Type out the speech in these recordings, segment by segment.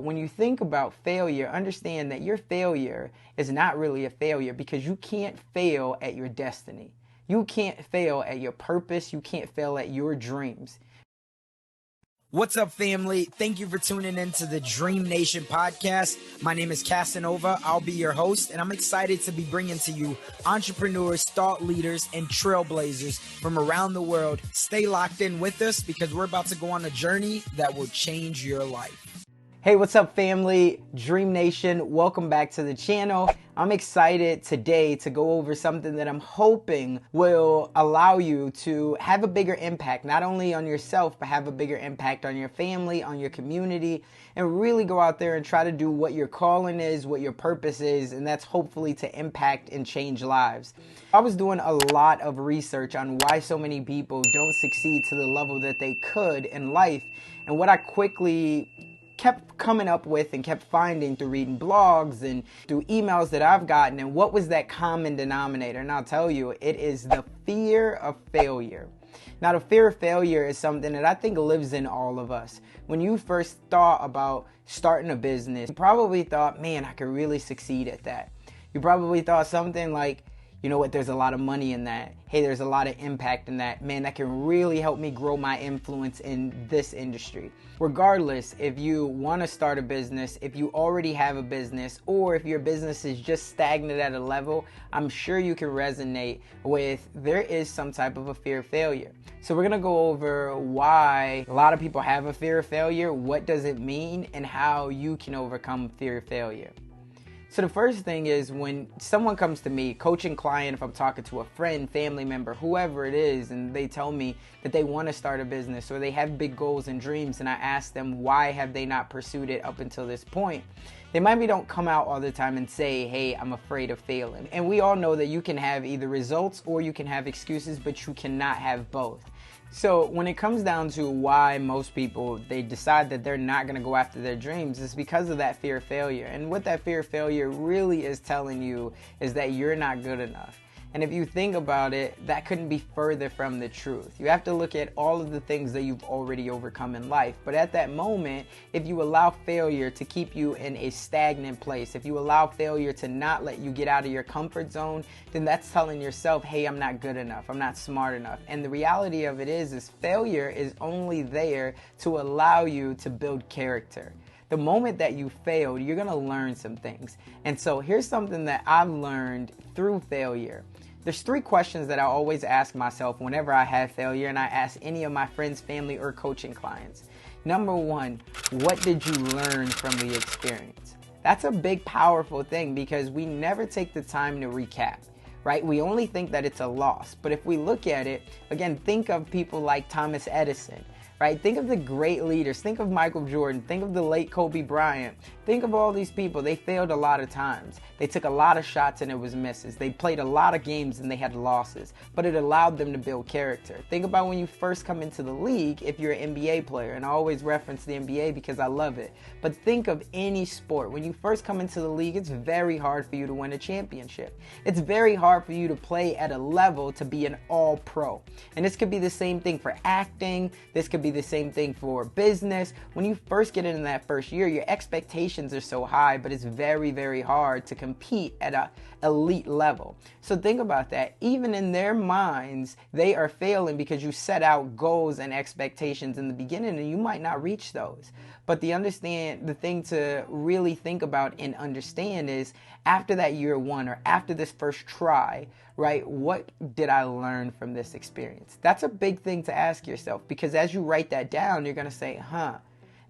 When you think about failure, understand that your failure is not really a failure because you can't fail at your destiny. You can't fail at your purpose. You can't fail at your dreams. What's up, family? Thank you for tuning in to the DreamNation podcast. My name is Casanova. I'll be your host, and I'm excited to be bringing to you entrepreneurs, thought leaders, and trailblazers from around the world. Stay locked in with us because we're about to go on a journey that will change your life. Hey, what's up, family? DreamNation, welcome back to the channel. I'm excited today to go over something that I'm hoping will allow you to have a bigger impact, not only on yourself, but have a bigger impact on your family, on your community, and really go out there and try to do what your calling is, what your purpose is, and that's hopefully to impact and change lives. I was doing a lot of research on why so many people don't succeed to the level that they could in life, and what I quickly kept coming up with and kept finding through reading blogs and through emails that I've gotten, and what was that common denominator? And I'll tell you, it is the fear of failure. Now, the fear of failure is something that I think lives in all of us. When you first thought about starting a business, you probably thought, man, I could really succeed at that. You probably thought something like, you know what, there's a lot of money in that. Hey, there's a lot of impact in that. Man, that can really help me grow my influence in this industry. Regardless, if you want to start a business, if you already have a business, or if your business is just stagnant at a level, I'm sure you can resonate with there is some type of a fear of failure. So we're going to go over why a lot of people have a fear of failure, what does it mean, and how you can overcome fear of failure. So the first thing is when someone comes to me, coaching client, if I'm talking to a friend, family member, whoever it is, and they tell me that they want to start a business or they have big goals and dreams, and I ask them why have they not pursued it up until this point, they maybe don't come out all the time and say, hey, I'm afraid of failing. And we all know that you can have either results or you can have excuses, but you cannot have both. So when it comes down to why most people, they decide that they're not going to go after their dreams, it's because of that fear of failure. And what that fear of failure really is telling you is that you're not good enough. And if you think about it, that couldn't be further from the truth. You have to look at all of the things that you've already overcome in life. But at that moment, if you allow failure to keep you in a stagnant place, if you allow failure to not let you get out of your comfort zone, then that's telling yourself, hey, I'm not good enough. I'm not smart enough. And the reality of it is failure is only there to allow you to build character. The moment that you failed, you're going to learn some things. And so here's something that I've learned through failure. There's 3 questions that I always ask myself whenever I have failure, and I ask any of my friends, family, or coaching clients. Number 1, what did you learn from the experience? That's a big, powerful thing because we never take the time to recap, right? We only think that it's a loss. But if we look at it, again, think of people like Thomas Edison, right? Think of the great leaders. Think of Michael Jordan. Think of the late Kobe Bryant. Think of all these people. They failed a lot of times. They took a lot of shots and it was misses. They played a lot of games and they had losses, but it allowed them to build character. Think about when you first come into the league, if you're an NBA player, and I always reference the NBA because I love it, but think of any sport. When you first come into the league, it's very hard for you to win a championship. It's very hard for you to play at a level to be an all-pro. And this could be the same thing for acting. This could be the same thing for business. When you first get in that first year, your expectations are so high, but it's very, very hard to compete at an elite level. So think about that. Even in their minds, they are failing because you set out goals and expectations in the beginning and you might not reach those. But the thing to really think about and understand is after that year 1 or after this first try, right, what did I learn from this experience? That's a big thing to ask yourself because as you write that down, you're going to say,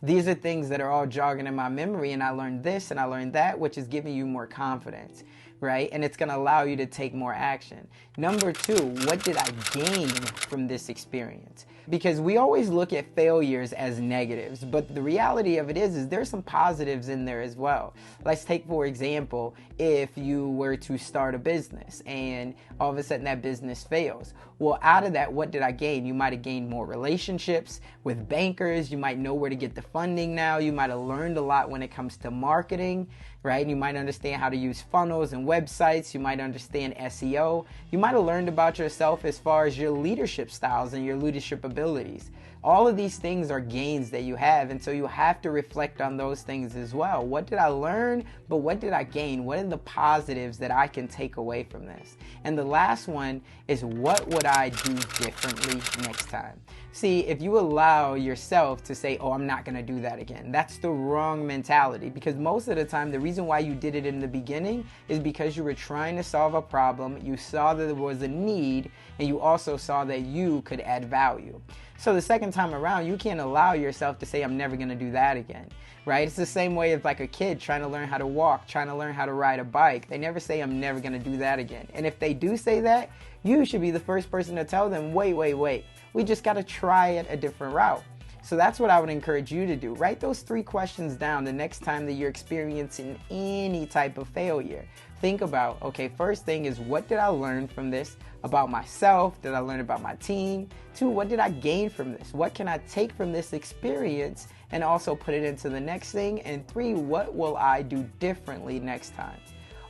these are things that are all jogging in my memory and I learned this and I learned that, which is giving you more confidence, right? And it's going to allow you to take more action. Number 2, what did I gain from this experience? Because we always look at failures as negatives, but the reality of it is there's some positives in there as well. Let's take, for example, if you were to start a business and all of a sudden that business fails. Well, out of that, what did I gain? You might have gained more relationships with bankers. You might know where to get the funding now. You might have learned a lot when it comes to marketing, right? You might understand how to use funnels and websites. You might understand SEO. You might have learned about yourself as far as your leadership styles and your leadership abilities. All of these things are gains that you have, and so you have to reflect on those things as well. What did I learn, but what did I gain? What are the positives that I can take away from this? And the last one is, what would I do differently next time? See, if you allow yourself to say, oh, I'm not going to do that again, that's the wrong mentality, because most of the time the reason why you did it in the beginning is because you were trying to solve a problem, you saw that there was a need, and you also saw that you could add value. So the second time around, you can't allow yourself to say, I'm never going to do that again, right? It's the same way as like a kid trying to learn how to walk, trying to learn how to ride a bike. They never say, I'm never going to do that again. And if they do say that, you should be the first person to tell them, wait. We just got to try it a different route. So that's what I would encourage you to do. Write those 3 questions down the next time that you're experiencing any type of failure. Think about, okay, first thing is, what did I learn from this about myself? Did I learn about my team? 2, what did I gain from this? What can I take from this experience and also put it into the next thing? And 3, what will I do differently next time?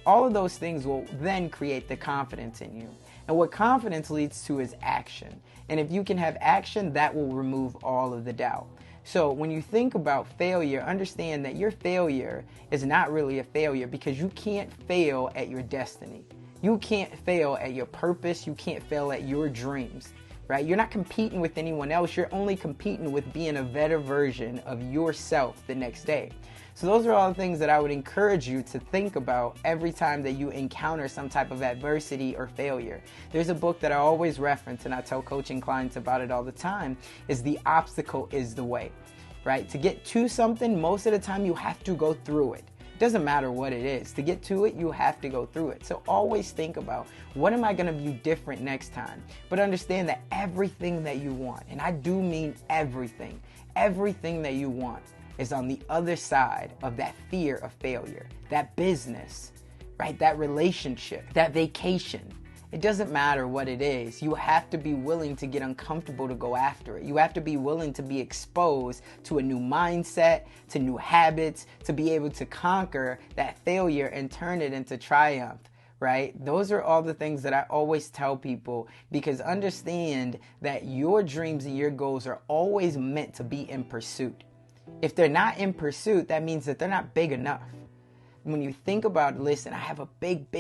All of those things will then create the confidence in you. And what confidence leads to is action. And if you can have action, that will remove all of the doubt. So when you think about failure, understand that your failure is not really a failure, because you can't fail at your destiny. You can't fail at your purpose. You can't fail at your dreams, right? You're not competing with anyone else. You're only competing with being a better version of yourself the next day. So those are all the things that I would encourage you to think about every time that you encounter some type of adversity or failure. There's a book that I always reference, and I tell coaching clients about it all the time, is The Obstacle is the Way, right? To get to something, most of the time you have to go through it. It doesn't matter what it is. To get to it, you have to go through it. So always think about, what am I going to do different next time? But understand that everything that you want, and I do mean everything that you want, is on the other side of that fear of failure, that business, right? That relationship, that vacation. It doesn't matter what it is. You have to be willing to get uncomfortable to go after it. You have to be willing to be exposed to a new mindset, to new habits, to be able to conquer that failure and turn it into triumph, right? Those are all the things that I always tell people, because understand that your dreams and your goals are always meant to be in pursuit. If they're not in pursuit, that means that they're not big enough. When you think about, listen, I have a big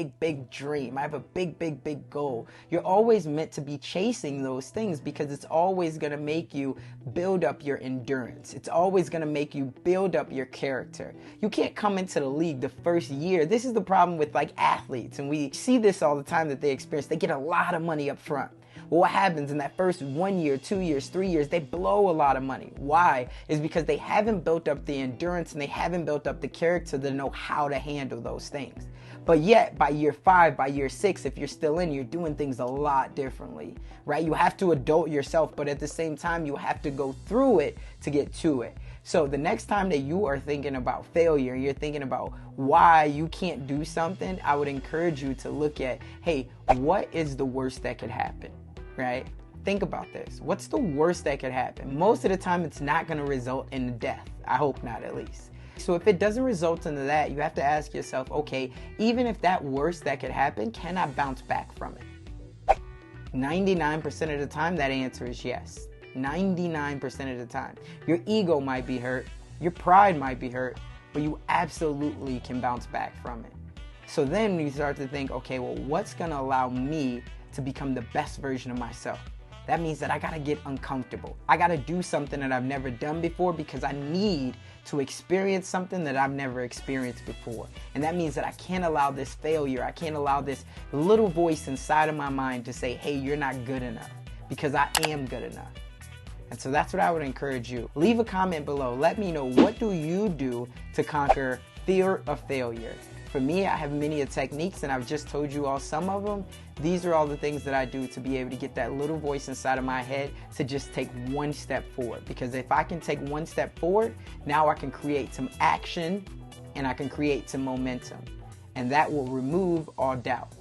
dream. I have a big goal. You're always meant to be chasing those things, because it's always going to make you build up your endurance. It's always going to make you build up your character. You can't come into the league the first year. This is the problem with like athletes, and we see this all the time that they experience. They get a lot of money up front. Well, what happens in that first 1 year, 2 years, 3 years, they blow a lot of money. Why? Is because they haven't built up the endurance and they haven't built up the character to know how to handle those things. But yet, by year 5, by year 6, if you're still in, you're doing things a lot differently, right? You have to adult yourself, but at the same time, you have to go through it to get to it. So the next time that you are thinking about failure, you're thinking about why you can't do something, I would encourage you to look at, hey, what is the worst that could happen? Right? Think about this. What's the worst that could happen? Most of the time, it's not going to result in death. I hope not, at least. So if it doesn't result into that, you have to ask yourself, okay, even if that worst that could happen, can I bounce back from it? 99% of the time, that answer is yes. 99% of the time. Your ego might be hurt. Your pride might be hurt, but you absolutely can bounce back from it. So then you start to think, okay, well, what's going to allow me to become the best version of myself? That means that I gotta get uncomfortable. I gotta do something that I've never done before, because I need to experience something that I've never experienced before. And that means that I can't allow this failure, I can't allow this little voice inside of my mind to say, hey, you're not good enough, because I am good enough. And so that's what I would encourage you. Leave a comment below. Let me know, what do you do to conquer fear of failure? For me, I have many techniques, and I've just told you all some of them. These are all the things that I do to be able to get that little voice inside of my head to just take one step forward. Because if I can take one step forward, now I can create some action and I can create some momentum. And that will remove all doubt.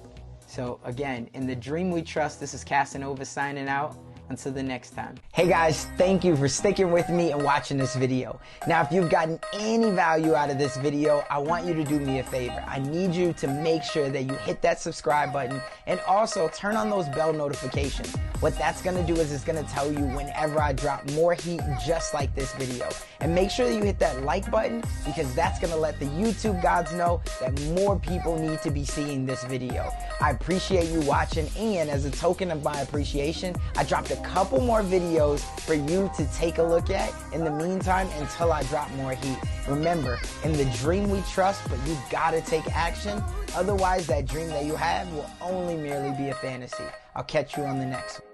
So again, in the dream we trust, this is Casanova signing out. Until the next time. Hey guys, thank you for sticking with me and watching this video. Now, if you've gotten any value out of this video, I want you to do me a favor. I need you to make sure that you hit that subscribe button and also turn on those bell notifications. What that's gonna do is it's gonna tell you whenever I drop more heat just like this video. And make sure that you hit that like button, because that's gonna let the YouTube gods know that more people need to be seeing this video. I appreciate you watching, and as a token of my appreciation, I dropped a couple more videos for you to take a look at in the meantime until I drop more heat. Remember, in the dream we trust, but you gotta take action. Otherwise, that dream that you have will only merely be a fantasy. I'll catch you on the next one.